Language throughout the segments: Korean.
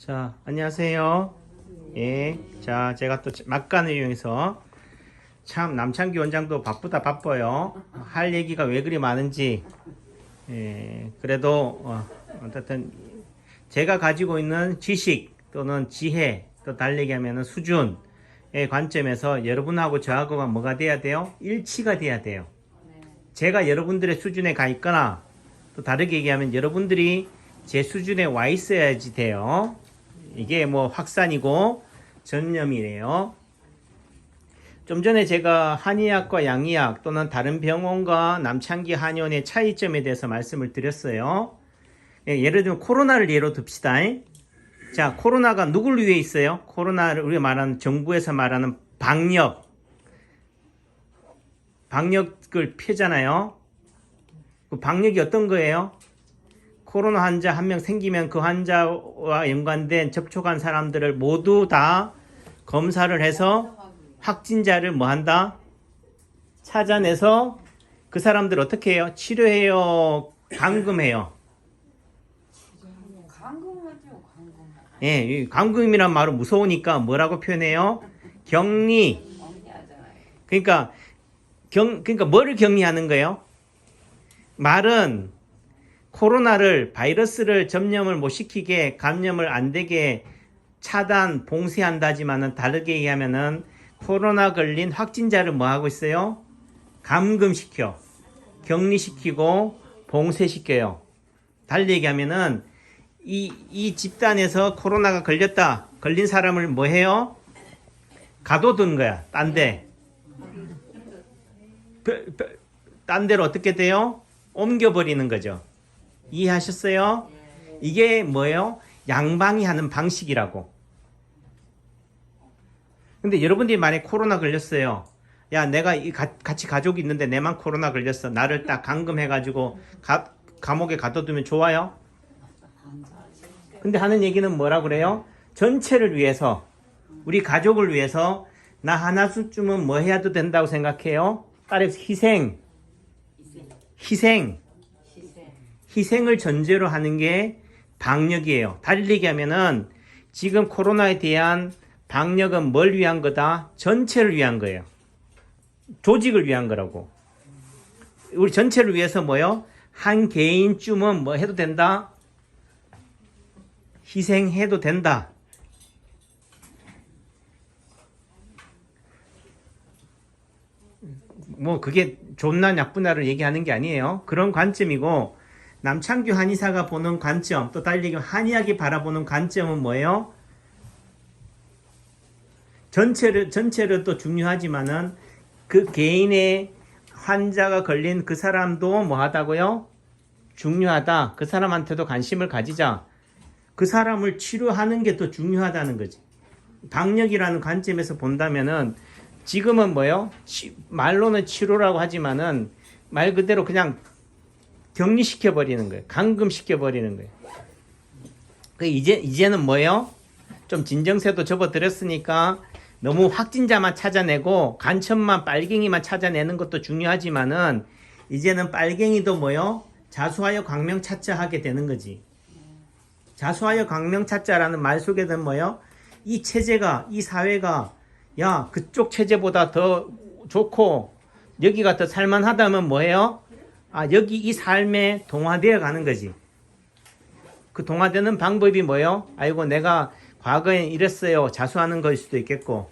자, 안녕하세요. 예. 자, 제가 또 막간을 이용해서 참 남창기 원장도 바빠요. 할 얘기가 왜 그리 많은지. 예. 그래도 어쨌든 제가 가지고 있는 지식 또는 지혜 또 달리기 하면은 수준의 관점에서 여러분하고 저하고가 뭐가 돼야 돼요? 일치가 돼야 돼요. 제가 여러분들의 수준에 가 있거나 또 다르게 얘기하면 여러분들이 제 수준에 와 있어야지 돼요. 이게 뭐 확산이고 전염이래요. 좀 전에 제가 한의학과 양의학 또는 다른 병원과 남창기 한의원의 차이점에 대해서 말씀을 드렸어요. 예를 들면 코로나를 예로 듭시다. 자, 코로나가 누굴 위해 있어요? 코로나를 우리가 말하는 정부에서 말하는 방역을 펴잖아요. 그 방역이 어떤 거예요? 코로나 환자 한 명 생기면 그 환자와 연관된 접촉한 사람들을 모두 다 검사를 해서 확진자를 뭐 한다? 찾아내서 그 사람들 어떻게 해요? 치료해요? 감금해요? 감금하죠, 감금. 예, 이 감금이란 말은 무서우니까 뭐라고 표현해요? 격리. 정리하잖아요. 그러니까 뭐를 격리하는 거예요? 말은 코로나를 바이러스를 전염을 못 시키게 감염을 안 되게 차단 봉쇄한다지만은 다르게 얘기하면은 코로나 걸린 확진자를 뭐 하고 있어요? 감금시켜 격리시키고 봉쇄시켜요. 달리 얘기하면은 이 집단에서 코로나가 걸린 사람을 뭐 해요? 가둬둔 거야. 딴 데로 어떻게 돼요? 옮겨버리는 거죠. 이해하셨어요? 이게 뭐예요? 양방이 하는 방식이라고. 근데 여러분들이 만약에 코로나 걸렸어요. 야, 내가 같이 가족이 있는데 내만 코로나 걸렸어. 나를 딱 감금해가지고 감옥에 가둬두면 좋아요? 근데 하는 얘기는 뭐라 그래요? 전체를 위해서, 우리 가족을 위해서 나 하나쯤은 뭐 해야도 된다고 생각해요? 따라서 희생을 전제로 하는 게 방역이에요. 달리기 하면은 지금 코로나에 대한 방역은 뭘 위한 거다? 전체를 위한 거예요. 조직을 위한 거라고. 우리 전체를 위해서 뭐요? 한 개인쯤은 뭐 해도 된다? 희생해도 된다. 뭐 그게 좋나 나쁘나를 얘기하는 게 아니에요. 그런 관점이고, 남창규 한의사가 보는 관점, 또 달리기 한의학이 바라보는 관점은 뭐예요? 전체를 또 중요하지만은 그 개인의 환자가 걸린 그 사람도 뭐 하다고요? 중요하다. 그 사람한테도 관심을 가지자. 그 사람을 치료하는 게 더 중요하다는 거지. 방역이라는 관점에서 본다면은 지금은 뭐예요? 말로는 치료라고 하지만은 말 그대로 그냥 격리시켜버리는 거예요. 감금시켜버리는 거예요. 이제는 뭐예요? 좀 진정세도 접어들었으니까 너무 확진자만 찾아내고 간첩만 빨갱이만 찾아내는 것도 중요하지만은 이제는 빨갱이도 뭐예요? 자수하여 광명찾자 하게 되는 거지. 자수하여 광명찾자라는 말 속에는 뭐예요? 이 체제가, 이 사회가 야, 그쪽 체제보다 더 좋고 여기가 더 살만하다면 뭐예요? 여기 이 삶에 동화되어 가는 거지. 그 동화되는 방법이 뭐예요? 아이고, 내가 과거엔 이랬어요. 자수하는 것일 수도 있겠고.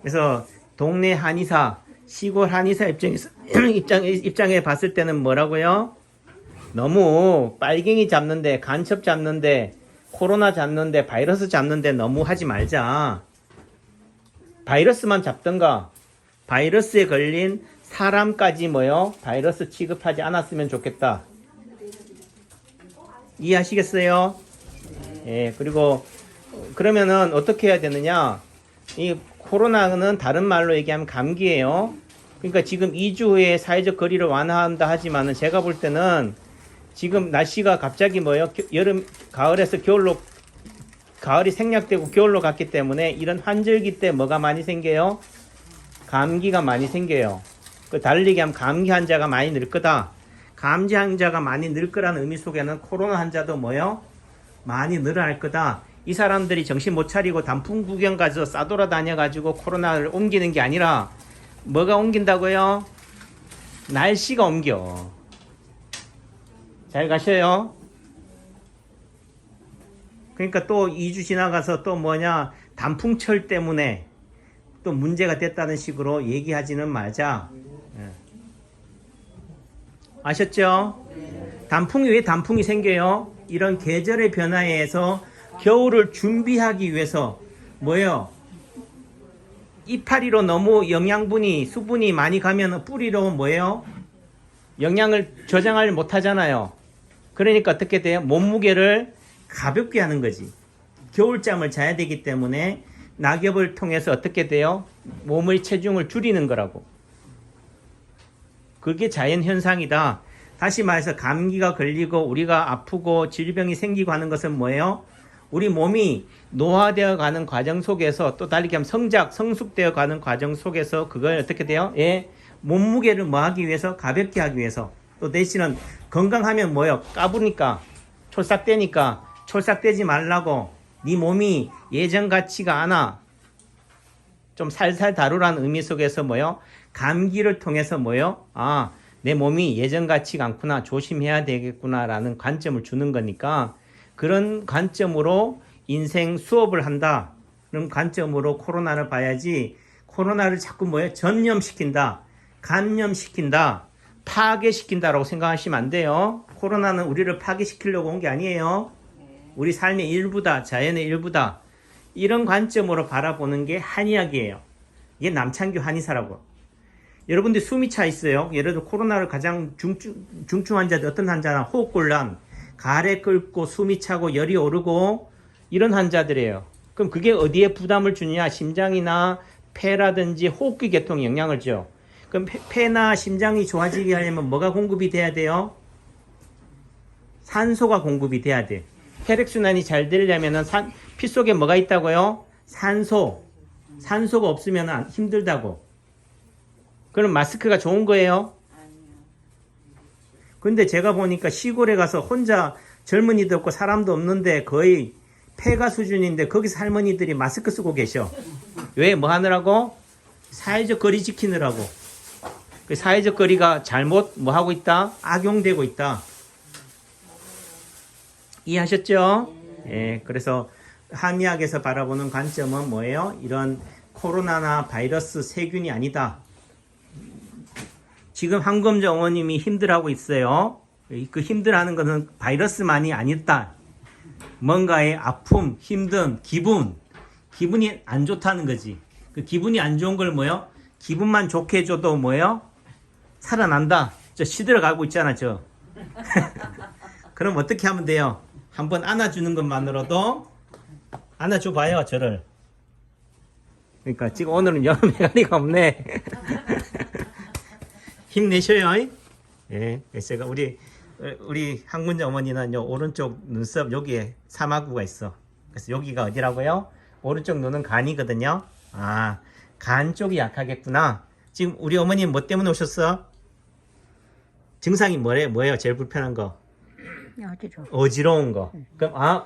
그래서 동네 한의사, 시골 한의사 입장에 봤을 때는 뭐라고요? 너무 빨갱이 잡는데, 간첩 잡는데, 코로나 잡는데, 바이러스 잡는데 너무 하지 말자. 바이러스만 잡던가, 바이러스에 걸린 사람까지 뭐요? 바이러스 취급하지 않았으면 좋겠다. 이해하시겠어요? 예, 그리고 그러면은 어떻게 해야 되느냐? 이 코로나는 다른 말로 얘기하면 감기예요. 그러니까 지금 2주 후에 사회적 거리를 완화한다 하지만은 제가 볼 때는 지금 날씨가 갑자기 뭐요? 여름, 가을에서 겨울로, 가을이 생략되고 겨울로 갔기 때문에 이런 환절기 때 뭐가 많이 생겨요? 감기가 많이 생겨요. 그 달리기 하면 감기 환자가 많이 늘 거다. 감기 환자가 많이 늘 거라는 의미 속에는 코로나 환자도 뭐요? 많이 늘어날 거다. 이 사람들이 정신 못 차리고 단풍 구경 가서 싸돌아 다녀가지고 코로나를 옮기는 게 아니라 뭐가 옮긴다고요? 날씨가 옮겨. 잘 가셔요. 그러니까 또 2주 지나가서 또 뭐냐 단풍철 때문에 또 문제가 됐다는 식으로 얘기하지는 말자. 예. 아셨죠? 단풍이 왜 단풍이 생겨요? 이런 계절의 변화에 의해서 겨울을 준비하기 위해서 뭐예요? 이파리로 너무 영양분이 수분이 많이 가면 뿌리로 뭐예요? 영양을 저장을 못 하잖아요. 그러니까 어떻게 돼요? 몸무게를 가볍게 하는 거지. 겨울잠을 자야 되기 때문에 낙엽을 통해서 어떻게 돼요? 몸의 체중을 줄이는 거라고. 그게 자연현상이다. 다시 말해서 감기가 걸리고 우리가 아프고 질병이 생기고 하는 것은 뭐예요? 우리 몸이 노화되어 가는 과정 속에서 또 다르게 하면 성숙되어 가는 과정 속에서 그걸 어떻게 돼요? 예, 몸무게를 뭐 하기 위해서? 가볍게 하기 위해서. 또 대신은 건강하면 뭐예요? 까부니까 촐싹대니까 촐싹대지 말라고 네 몸이 예전 같지가 않아. 좀 살살 다루라는 의미 속에서 뭐요? 감기를 통해서 뭐요? 아, 내 몸이 예전 같지가 않구나. 조심해야 되겠구나 라는 관점을 주는 거니까 그런 관점으로 인생 수업을 한다. 그런 관점으로 코로나를 봐야지 코로나를 자꾸 뭐예요? 전염시킨다. 감염시킨다. 파괴시킨다라고 생각하시면 안 돼요. 코로나는 우리를 파괴시키려고 온 게 아니에요. 우리 삶의 일부다. 자연의 일부다. 이런 관점으로 바라보는 게 한의학이에요. 이게 남창규 한의사라고. 여러분들 숨이 차 있어요. 예를 들어 코로나를 가장 중증 환자들 어떤 환자나 호흡곤란, 가래 끓고 숨이 차고 열이 오르고 이런 환자들이에요. 그럼 그게 어디에 부담을 주느냐? 심장이나 폐라든지 호흡기 계통에 영향을 줘. 그럼 폐나 심장이 좋아지게 하려면 뭐가 공급이 돼야 돼요? 산소가 공급이 돼야 돼. 혈액순환이 잘 되려면 피 속에 뭐가 있다고요? 산소. 산소가 없으면 힘들다고. 그럼 마스크가 좋은 거예요? 근데 제가 보니까 시골에 가서 혼자 젊은이도 없고 사람도 없는데 거의 폐가 수준인데 거기서 할머니들이 마스크 쓰고 계셔. 왜? 뭐 하느라고? 사회적 거리 지키느라고. 그 사회적 거리가 잘못 뭐 하고 있다? 악용되고 있다. 이해하셨죠? 예, 그래서 한의학에서 바라보는 관점은 뭐예요? 이런 코로나나 바이러스 세균이 아니다. 지금 한검정 어머님이 힘들어하고 있어요. 그 힘들어하는 것은 바이러스만이 아니다. 뭔가의 아픔, 힘든, 기분이 안 좋다는 거지. 그 기분이 안 좋은 걸 뭐요? 기분만 좋게 해줘도 뭐요? 살아난다. 저 시들어가고 있잖아, 저. 그럼 어떻게 하면 돼요? 한번 안아주는 것만으로도 안아줘 봐요, 저를. 그러니까 지금 오늘은 여름 메가리가 없네. 힘내셔요. 예, 그래서 제가 우리 항문자 어머니는 요 오른쪽 눈썹 여기에 사마구가 있어. 그래서 여기가 어디라고요? 오른쪽 눈은 간이거든요. 아, 간 쪽이 약하겠구나. 지금 우리 어머님 뭐 때문에 오셨어? 증상이 뭐예요? 제일 불편한 거? 어지러운 거. 그럼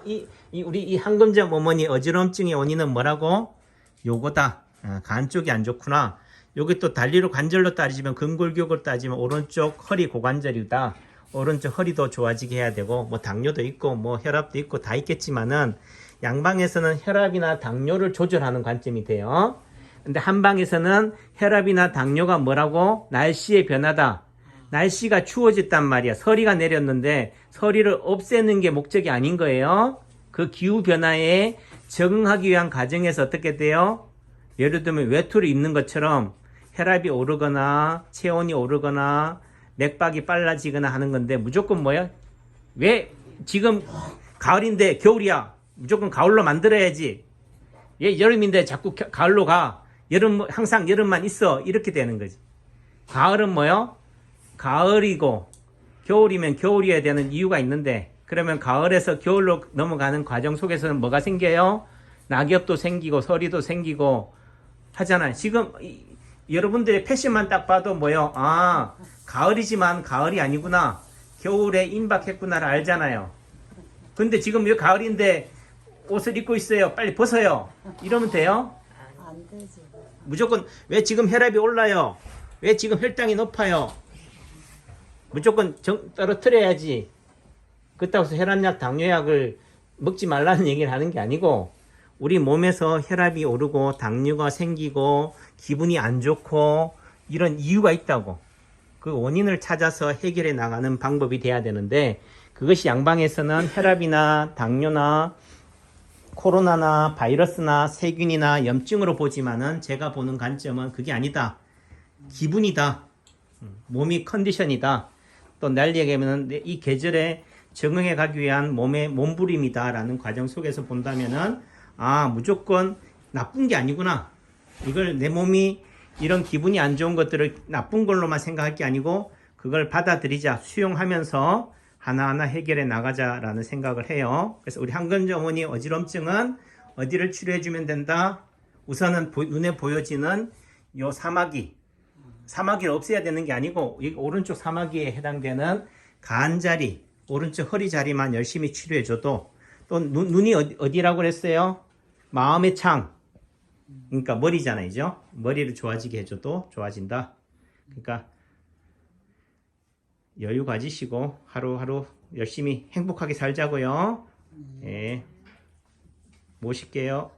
우리 이 한금점 어머니 어지러움증의 원인은 뭐라고? 요거다. 아, 간 쪽이 안 좋구나. 여기 또 달리로 관절로 따지면 근골격으로 따지면 오른쪽 허리 고관절이다. 오른쪽 허리도 좋아지게 해야 되고 뭐 당뇨도 있고 뭐 혈압도 있고 다 있겠지만은 양방에서는 혈압이나 당뇨를 조절하는 관점이 돼요. 근데 한방에서는 혈압이나 당뇨가 뭐라고? 날씨의 변화다. 날씨가 추워졌단 말이야. 서리가 내렸는데 서리를 없애는 게 목적이 아닌 거예요. 그 기후 변화에 적응하기 위한 과정에서 어떻게 돼요? 예를 들면 외투를 입는 것처럼 혈압이 오르거나 체온이 오르거나 맥박이 빨라지거나 하는 건데 무조건 뭐야? 왜 지금 가을인데 겨울이야? 무조건 가을로 만들어야지. 얘 여름인데 자꾸 가을로 가. 항상 여름만 있어. 이렇게 되는 거지. 가을은 뭐요? 가을이고 겨울이면 겨울이어야 되는 이유가 있는데 그러면 가을에서 겨울로 넘어가는 과정 속에서는 뭐가 생겨요? 낙엽도 생기고 서리도 생기고 하잖아요. 지금 여러분들의 패션만 딱 봐도 뭐요? 아, 가을이지만 가을이 아니구나. 겨울에 임박했구나를 알잖아요. 근데 지금 여기 가을인데 옷을 입고 있어요. 빨리 벗어요. 이러면 돼요? 안 되지. 무조건 왜 지금 혈압이 올라요? 왜 지금 혈당이 높아요? 무조건 떨어뜨려야지. 그렇다고 해서 혈압약, 당뇨약을 먹지 말라는 얘기를 하는 게 아니고 우리 몸에서 혈압이 오르고 당뇨가 생기고 기분이 안 좋고 이런 이유가 있다고. 그 원인을 찾아서 해결해 나가는 방법이 돼야 되는데 그것이 양방에서는 혈압이나 당뇨나 코로나나 바이러스나 세균이나 염증으로 보지만은 제가 보는 관점은 그게 아니다. 기분이다. 몸이 컨디션이다. 또 날 얘기하면은 이 계절에 적응해 가기 위한 몸의 몸부림이다라는 과정 속에서 본다면은 아 무조건 나쁜 게 아니구나. 이걸 내 몸이 이런 기분이 안 좋은 것들을 나쁜 걸로만 생각할 게 아니고 그걸 받아들이자 수용하면서 하나하나 해결해 나가자라는 생각을 해요. 그래서 우리 한건주 어머니 어지럼증은 어디를 치료해 주면 된다? 우선은 눈에 보여지는 요 사마귀를 없애야 되는 게 아니고 이 오른쪽 사마귀에 해당되는 간자리, 오른쪽 허리 자리만 열심히 치료해 줘도 또 눈이 어디라고 그랬어요? 마음의 창. 그러니까 머리잖아요. 머리를 좋아지게 해줘도 좋아진다. 그러니까 여유 가지시고 하루하루 열심히 행복하게 살자고요. 예. 모실게요.